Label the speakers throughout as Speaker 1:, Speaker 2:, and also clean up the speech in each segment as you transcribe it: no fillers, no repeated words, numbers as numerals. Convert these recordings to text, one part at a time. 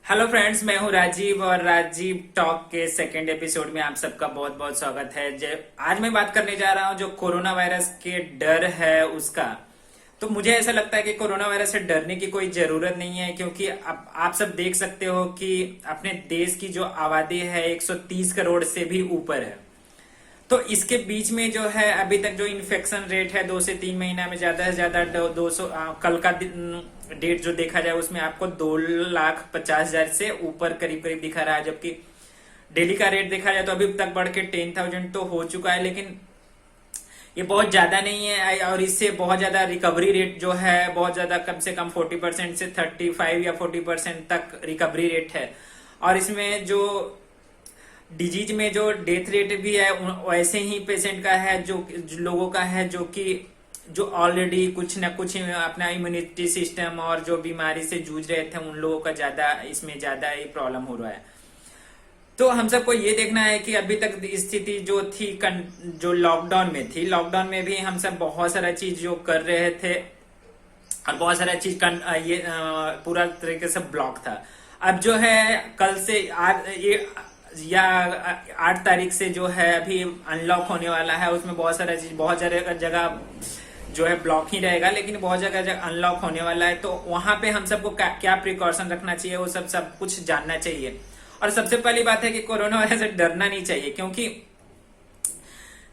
Speaker 1: Hello friends, मैं हूं राजीव और राजीव टॉक के सेकेंड एपिसोड में आप सबका बहुत बहुत स्वागत है। आज मैं बात करने जा रहा हूं जो कोरोना वायरस के डर है उसका। तो मुझे ऐसा लगता है कि कोरोना वायरस से डरने की कोई जरूरत नहीं है, क्योंकि आप सब देख सकते हो कि अपने देश की जो आबादी है 130 करोड़ से भी ऊपर है। तो इसके बीच में जो है अभी तक जो इन्फेक्शन रेट है 2 से 3 महीना में ज्यादा से ज्यादा 200 कल का डेट जो देखा जाए उसमें आपको 2,50,000 से ऊपर करीब करीब दिखा रहा है, जबकि डेली का रेट देखा जाए तो अभी तक बढ़ के 10,000 तो हो चुका है। लेकिन ये बहुत ज्यादा नहीं है और इससे बहुत ज्यादा रिकवरी रेट जो है बहुत ज्यादा, कम से कम 40% से 35 या 40% तक रिकवरी रेट है। और इसमें जो डिजीज में जो डेथ रेट भी है वैसे ही पेशेंट का है, जो लोगों का है जो कि जो ऑलरेडी कुछ ना कुछ अपना इम्यूनिटी सिस्टम और जो बीमारी से जूझ रहे थे उन लोगों का ज्यादा इसमें ज्यादा ही प्रॉब्लम हो रहा है। तो हम सबको ये देखना है कि अभी तक स्थिति जो थी जो लॉकडाउन में थी, लॉकडाउन में भी हम सब बहुत सारा चीज जो कर रहे थे और बहुत सारा चीज ये पूरा तरीके से ब्लॉक था। अब जो है कल से आज ये या 8 तारीख से जो है अभी अनलॉक होने वाला है, उसमें बहुत सारा चीज बहुत जगह जगह जो है ब्लॉक ही रहेगा, लेकिन बहुत जगह जगह अनलॉक होने वाला है। तो वहां पे हम सबको क्या प्रिकॉशन रखना चाहिए वो सब कुछ जानना चाहिए। और सबसे पहली बात है कि कोरोना वायरस से डरना नहीं चाहिए, क्योंकि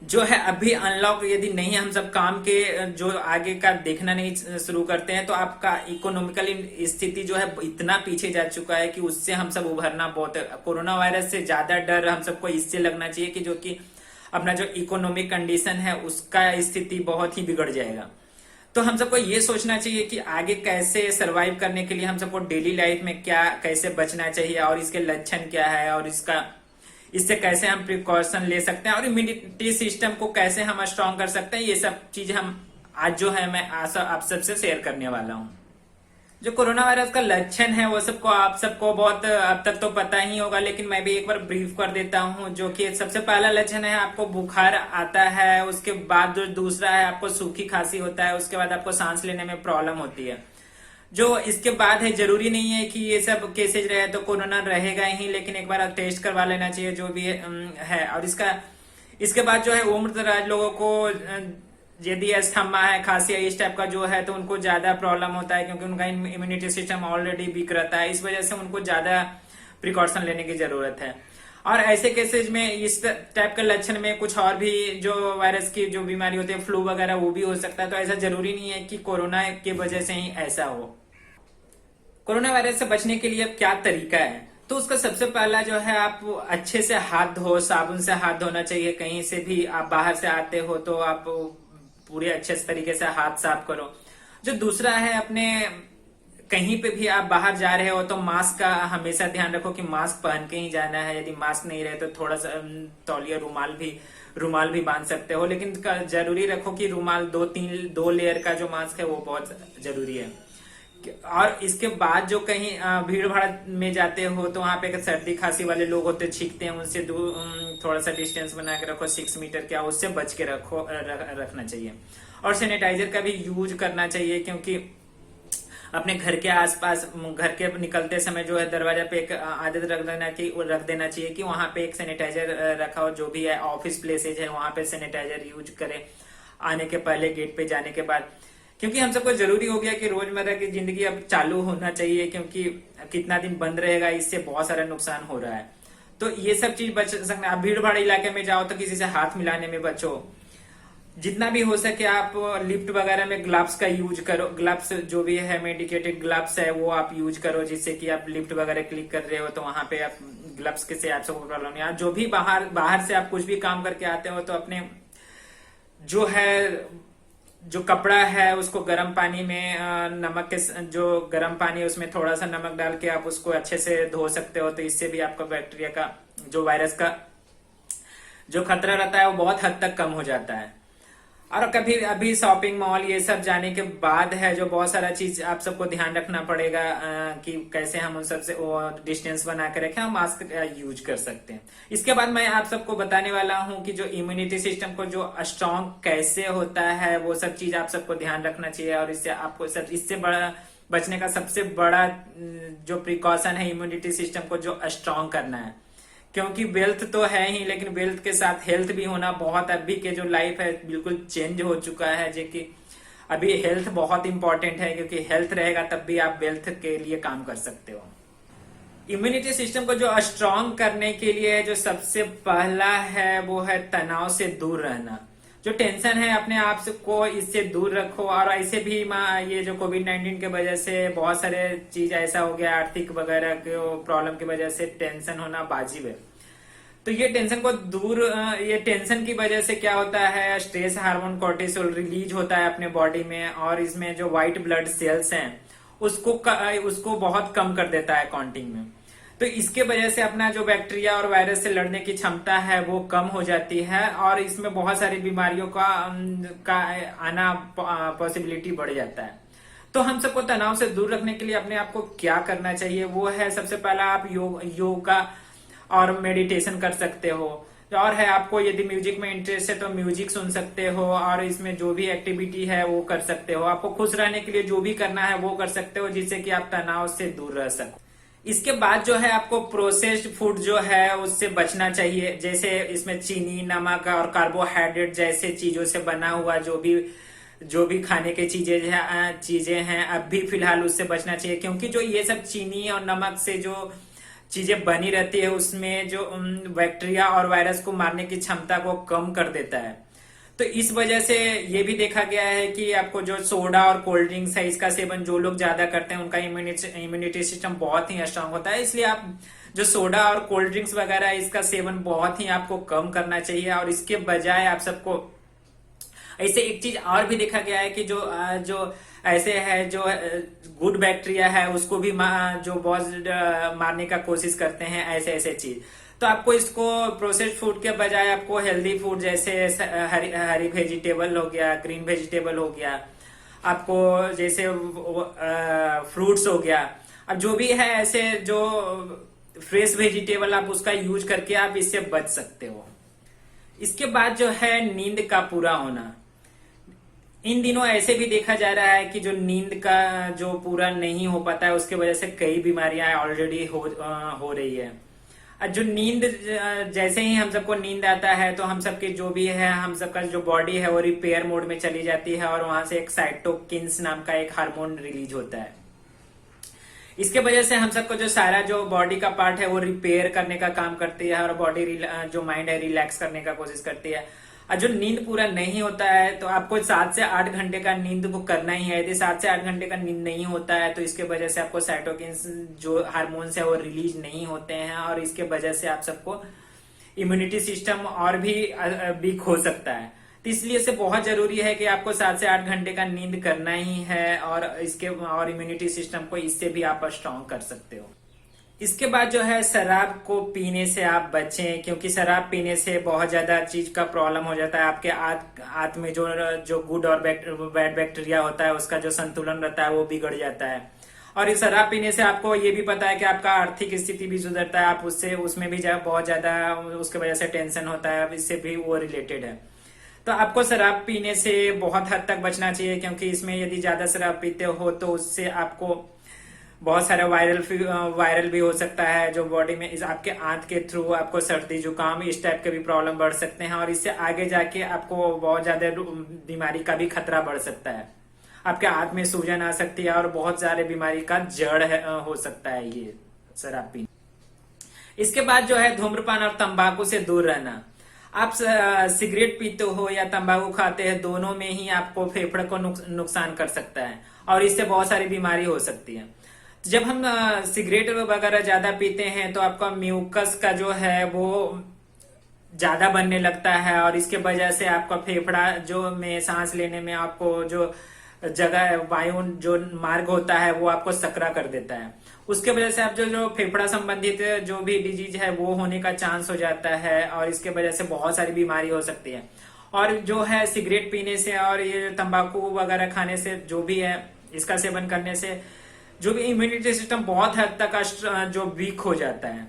Speaker 1: जो है अभी अनलॉक यदि नहीं हम सब काम के जो आगे का देखना नहीं शुरू करते हैं तो आपका इकोनॉमिकल स्थिति जो है इतना पीछे जा चुका है कि उससे हम सब उभरना बहुत कोरोना वायरस से ज्यादा डर हम सबको इससे लगना चाहिए कि जो कि अपना जो इकोनॉमिक कंडीशन है उसका स्थिति बहुत ही बिगड़ जाएगा। तो हम सबको ये सोचना चाहिए कि आगे कैसे सरवाइव करने के लिए हम सबको डेली लाइफ में क्या कैसे बचना चाहिए और इसके लक्षण क्या है और इससे कैसे हम प्रिकॉशन ले सकते हैं और इम्यूनिटी सिस्टम को कैसे हम स्ट्रांग कर सकते हैं। ये सब चीज हम आज जो है मैं आप सबसे शेयर करने वाला हूँ। जो कोरोना वायरस का लक्षण है वो सबको आप सबको बहुत अब तक तो पता ही होगा, लेकिन मैं भी एक बार ब्रीफ कर देता हूँ। जो कि सबसे पहला लक्षण है आपको बुखार आता है, उसके बाद जो दूसरा है आपको सूखी खांसी होता है, उसके बाद आपको सांस लेने में प्रॉब्लम होती है। जो इसके बाद है जरूरी नहीं है कि ये सब केसेज रहे तो कोरोना रहेगा ही, लेकिन एक बार टेस्ट करवा लेना चाहिए जो भी है। और इसके बाद जो है उम्र दराज लोगों को यदि अस्थमा है, खांसी है, इस टाइप का जो है तो उनको ज्यादा प्रॉब्लम होता है, क्योंकि उनका इम्यूनिटी सिस्टम ऑलरेडी वीक रहता है। इस वजह से उनको ज्यादा प्रिकॉशन लेने की जरूरत है। और ऐसे केसेज में इस टाइप के लक्षण में कुछ और भी जो वायरस की जो बीमारी होती है, फ्लू वगैरह, वो भी हो सकता है। तो ऐसा जरूरी नहीं है कि कोरोना की वजह से ही ऐसा हो। कोरोना वायरस से बचने के लिए अब क्या तरीका है, तो उसका सबसे पहला जो है आप अच्छे से हाथ धो, साबुन से हाथ धोना चाहिए। कहीं से भी आप बाहर से आते हो तो आप पूरे अच्छे तरीके से हाथ साफ करो। जो दूसरा है, अपने कहीं पे भी आप बाहर जा रहे हो तो मास्क का हमेशा ध्यान रखो कि मास्क पहन के ही जाना है। यदि मास्क नहीं रहे तो थोड़ा सा तौलिया रुमाल भी बांध सकते हो, लेकिन जरूरी रखो कि रुमाल 2 लेयर का जो मास्क है वो बहुत जरूरी है। और इसके बाद जो कहीं भीड़ भाड़ में जाते हो तो वहां पे सर्दी खांसी वाले लोग होते, छींकते हैं, उनसे थोड़ा सा डिस्टेंस बना के रखो, 6 मीटर क्या, उससे बच के रखना चाहिए। और सैनिटाइजर का भी यूज करना चाहिए, क्योंकि अपने घर के आसपास घर के निकलते समय जो है दरवाजा पे एक आदत रख देना चाहिए कि वहां पे एक सैनिटाइजर रखा हो। जो भी है ऑफिस प्लेसेज है वहां पे सैनिटाइजर यूज करें आने के पहले, गेट पे जाने के बाद, क्योंकि हम सबको जरूरी हो गया कि रोजमर्रा की जिंदगी अब चालू होना चाहिए, क्योंकि कितना दिन बंद रहेगा इससे बहुत सारा नुकसान हो रहा है। तो ये सब चीज बच सकना। आप भीड़ भाड़ इलाके में जाओ तो किसी से हाथ मिलाने में बचो। जितना भी हो सके आप लिफ्ट वगैरह में ग्लव्स का यूज करो। ग्लव्स जो भी है मेडिकेटेड ग्लव्स है वो आप यूज करो, जिससे कि आप लिफ्ट वगैरह क्लिक कर रहे हो तो वहां पे आप ग्लव्स के से आप सबको प्रॉब्लम नहीं। जो भी बाहर से आप कुछ भी काम करके आते हो तो अपने जो है जो कपड़ा है उसको गर्म पानी में नमक के जो गर्म पानी है उसमें थोड़ा सा नमक डाल के आप उसको अच्छे से धो सकते हो। तो इससे भी आपका बैक्टीरिया का जो वायरस का जो खतरा रहता है वो बहुत हद तक कम हो जाता है। और कभी अभी शॉपिंग मॉल ये सब जाने के बाद है जो बहुत सारा चीज आप सबको ध्यान रखना पड़ेगा कि कैसे हम उन सबसे डिस्टेंस बना के रखें, हम मास्क यूज कर सकते हैं। इसके बाद मैं आप सबको बताने वाला हूं कि जो इम्यूनिटी सिस्टम को जो स्ट्रांग कैसे होता है वो सब चीज आप सबको ध्यान रखना चाहिए। और इससे आपको सब इससे बड़ा बचने का सबसे बड़ा जो प्रिकॉशन है इम्यूनिटी सिस्टम को जो स्ट्रांग करना है। क्योंकि वेल्थ तो है ही, लेकिन वेल्थ के साथ हेल्थ भी होना बहुत, अभी के जो लाइफ है बिल्कुल चेंज हो चुका है, जो कि अभी हेल्थ बहुत इंपॉर्टेंट है, क्योंकि हेल्थ रहेगा तब भी आप वेल्थ के लिए काम कर सकते हो। इम्यूनिटी सिस्टम को जो स्ट्रांग करने के लिए जो सबसे पहला है वो है तनाव से दूर रहना। जो टेंशन है अपने आप से को इससे दूर रखो। और ऐसे भी ये जो कोविड-19 के वजह से बहुत सारे चीज ऐसा हो गया, आर्थिक वगैरह के प्रॉब्लम की वजह से टेंशन होना वाजिब है। तो ये टेंशन को दूर, ये टेंशन की वजह से क्या होता है, स्ट्रेस हार्मोन कोर्टिसोल रिलीज होता है अपने बॉडी में, और इसमें जो व्हाइट ब्लड सेल्स हैं उसको बहुत कम कर देता है काउंटिंग में। तो इसके वजह से अपना जो बैक्टीरिया और वायरस से लड़ने की क्षमता है वो कम हो जाती है, और इसमें बहुत सारी बीमारियों का आना पॉसिबिलिटी बढ़ जाता है। तो हम सबको तनाव से दूर रखने के लिए अपने आप को क्या करना चाहिए, वो है सबसे पहला आप योगा और मेडिटेशन कर सकते हो। और है आपको यदि म्यूजिक में इंटरेस्ट है तो म्यूजिक सुन सकते हो, और इसमें जो भी एक्टिविटी है वो कर सकते हो। आपको खुश रहने के लिए जो भी करना है वो कर सकते हो, जिससे कि आप तनाव से दूर रह सको। इसके बाद जो है आपको प्रोसेस्ड फूड जो है उससे बचना चाहिए, जैसे इसमें चीनी, नमक और कार्बोहाइड्रेट जैसे चीजों से बना हुआ जो भी खाने की चीजें हैं अब भी फिलहाल उससे बचना चाहिए। क्योंकि जो ये सब चीनी और नमक से जो चीजें बनी रहती है उसमें जो बैक्टीरिया और वायरस को मारने की क्षमता को कम कर देता है। तो इस वजह से ये भी देखा गया है कि आपको जो सोडा और कोल्ड ड्रिंक्स है इसका सेवन जो लोग ज्यादा करते हैं उनका इम्यूनिटी सिस्टम बहुत ही स्ट्रांग होता है। इसलिए आप जो सोडा और कोल्ड ड्रिंक्स वगैरह है इसका सेवन बहुत ही आपको कम करना चाहिए। और इसके बजाय आप सबको ऐसे एक चीज और भी देखा गया है कि जो ऐसे है जो गुड बैक्टीरिया है उसको भी जो बहुत मारने का कोशिश करते हैं ऐसे ऐसे चीज। तो आपको इसको प्रोसेस्ड फूड के बजाय आपको हेल्दी फूड जैसे हरी वेजिटेबल हो गया, ग्रीन वेजिटेबल हो गया, आपको जैसे फ्रूट्स हो गया, अब जो भी है ऐसे जो फ्रेश वेजिटेबल आप उसका यूज करके आप इससे बच सकते हो। इसके बाद जो है नींद का पूरा होना। इन दिनों ऐसे भी देखा जा रहा है कि जो नींद का जो पूरा नहीं हो पाता है उसके वजह से कई बीमारियां ऑलरेडी हो रही है। जो नींद, जैसे ही हम सबको नींद आता है तो हम सबके जो भी है हम सबका जो बॉडी है वो रिपेयर मोड में चली जाती है, और वहां से एक साइटोकिन्स नाम का एक हार्मोन रिलीज होता है। इसके वजह से हम सबको जो सारा जो बॉडी का पार्ट है वो रिपेयर करने का काम करती है, और बॉडी जो माइंड है रिलैक्स करने का कोशिश करती है। और जो नींद पूरा नहीं होता है तो आपको 7 से 8 घंटे का नींद को करना ही है। यदि 7 से 8 घंटे का नींद नहीं होता है तो इसके वजह से आपको साइटोकिन्स जो हार्मोन्स है वो रिलीज नहीं होते हैं, और इसके वजह से आप सबको इम्यूनिटी सिस्टम और भी वीक हो सकता है। तो इसलिए से बहुत जरूरी है कि आपको 7 से 8 घंटे का नींद करना ही है, और इम्यूनिटी सिस्टम को इससे भी आप स्ट्रांग कर सकते हो। इसके बाद जो है शराब को पीने से आप बचें, क्योंकि शराब पीने से बहुत ज्यादा चीज का प्रॉब्लम हो जाता है। आपके आंत में जो गुड और बैड बैक्टीरिया होता है उसका जो संतुलन रहता है वो बिगड़ जाता है। और इस शराब पीने से आपको ये भी पता है कि आपका आर्थिक स्थिति भी सुधरता है, आप उसमें भी बहुत ज्यादा उसके वजह से टेंशन होता है, इससे भी वो रिलेटेड है। तो आपको शराब पीने से बहुत हद तक बचना चाहिए, क्योंकि इसमें यदि ज्यादा शराब पीते हो तो उससे आपको बहुत सारा वायरल भी हो सकता है जो बॉडी में आपके आंत के थ्रू आपको सर्दी जुकाम इस टाइप के भी प्रॉब्लम बढ़ सकते हैं, और इससे आगे जाके आपको बहुत ज्यादा बीमारी का भी खतरा बढ़ सकता है। आपके आंत में सूजन आ सकती है और बहुत सारे बीमारी का जड़ हो सकता है ये शराब पीने। इसके बाद जो है धूम्रपान और तंबाकू से दूर रहना। आप सिगरेट पीते हो या तंबाकू खाते हैं, दोनों में ही आपको फेफड़े को नुकसान कर सकता है, और इससे बहुत सारी बीमारी हो सकती है। जब हम सिगरेट वगैरह ज्यादा पीते हैं तो आपका म्यूकस का जो है वो ज्यादा बनने लगता है, और इसके वजह से आपका फेफड़ा जो में सांस लेने में आपको जो जगह वायु जो मार्ग होता है वो आपको सकरा कर देता है। उसके वजह से आप जो फेफड़ा संबंधित जो भी डिजीज है वो होने का चांस हो जाता है, और इसके वजह से बहुत सारी बीमारी हो सकती है। और जो है सिगरेट पीने से और ये तंबाकू वगैरह खाने से जो भी है इसका सेवन करने से जो भी इम्यूनिटी सिस्टम बहुत हद तक जो वीक हो जाता है।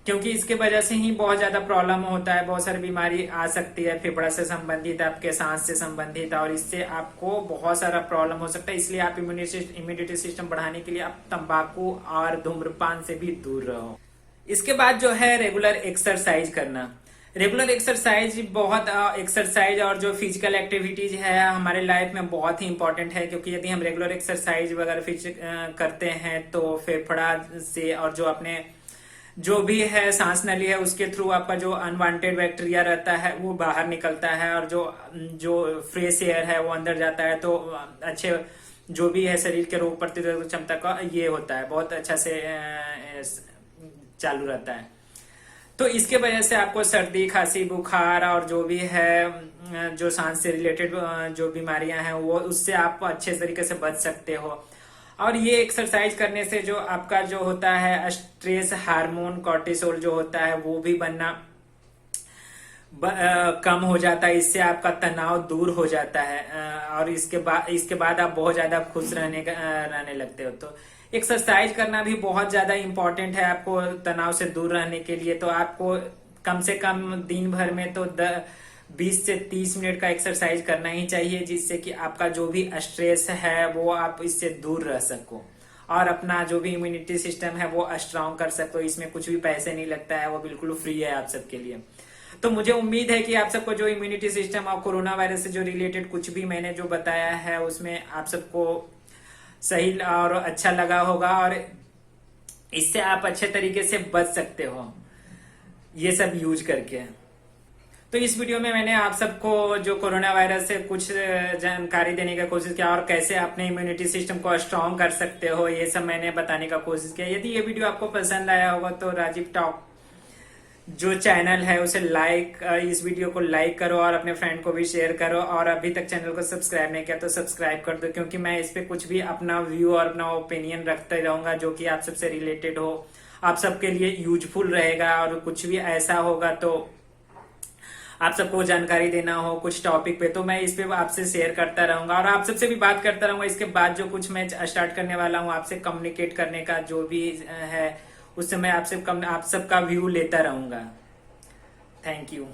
Speaker 1: क्योंकि इसके वजह से ही बहुत ज्यादा प्रॉब्लम होता है, बहुत सारी बीमारी आ सकती है, फेफड़ा से संबंधित, आपके सांस से संबंधित, और इससे आपको बहुत सारा प्रॉब्लम हो सकता है। इसलिए आप इम्यूनिटी सिस्टम बढ़ाने के लिए आप तंबाकू और धूम्रपान से भी दूर रहो। इसके बाद जो है रेगुलर एक्सरसाइज करना। रेगुलर एक्सरसाइज और जो फिजिकल एक्टिविटीज है हमारे लाइफ में बहुत ही इंपॉर्टेंट है, क्योंकि यदि हम रेगुलर एक्सरसाइज वगैरह करते हैं तो फेफड़ा से और जो अपने जो भी है सांस नली है उसके थ्रू आपका जो अनवांटेड बैक्टीरिया रहता है वो बाहर निकलता है, और जो जो फ्रेश एयर है वो अंदर जाता है, तो अच्छे जो भी है शरीर के रोग प्रतिरोधक क्षमता का ये होता है, बहुत अच्छा से चालू रहता है। तो इसके वजह से आपको सर्दी खांसी बुखार और जो भी है जो सांस से रिलेटेड जो बीमारियां हैं वो उससे आप अच्छे तरीके से बच सकते हो। और ये एक्सरसाइज करने से जो आपका जो होता है स्ट्रेस हार्मोन कॉर्टिसोल जो होता है वो भी बनना कम हो जाता है, इससे आपका तनाव दूर हो जाता है, और इसके बाद आप बहुत ज्यादा खुश रहने लगते हो। तो एक्सरसाइज करना भी बहुत ज्यादा इंपॉर्टेंट है आपको तनाव से दूर रहने के लिए। तो आपको कम से कम दिन भर में तो 20 से 30 मिनट का एक्सरसाइज करना ही चाहिए, जिससे कि आपका जो भी स्ट्रेस है वो आप इससे दूर रह सको और अपना जो भी इम्यूनिटी सिस्टम है वो स्ट्रांग कर सको। इसमें कुछ भी पैसे नहीं लगता है, वो बिल्कुल फ्री है आप सबके लिए। तो मुझे उम्मीद है कि आप सबको जो इम्यूनिटी सिस्टम और कोरोना वायरस से जो रिलेटेड कुछ भी मैंने जो बताया है उसमें आप सबको सही और अच्छा लगा होगा, और इससे आप अच्छे तरीके से बच सकते हो ये सब यूज करके। तो इस वीडियो में मैंने आप सबको जो कोरोना वायरस से कुछ जानकारी देने का कोशिश किया, और कैसे अपने इम्यूनिटी सिस्टम को स्ट्रॉन्ग कर सकते हो ये सब मैंने बताने का कोशिश किया। यदि ये वीडियो आपको पसंद आया होगा तो राजीव टॉक जो चैनल है उसे इस वीडियो को लाइक करो और अपने फ्रेंड को भी शेयर करो, और अभी तक चैनल को सब्सक्राइब नहीं किया तो सब्सक्राइब कर दो, क्योंकि मैं इस पे कुछ भी अपना व्यू और अपना ओपिनियन रखते रहूंगा जो कि आप सबसे रिलेटेड हो, आप सबके लिए यूजफुल रहेगा। और कुछ भी ऐसा होगा तो आप सबको जानकारी देना हो कुछ टॉपिक पे तो मैं इस पे आपसे शेयर करता रहूंगा, और आप सबसे भी बात करता रहूंगा। इसके बाद जो कुछ मैं स्टार्ट करने वाला हूँ आपसे कम्युनिकेट करने का जो भी है, उस समय आप सबका व्यू लेता रहूंगा। Thank you.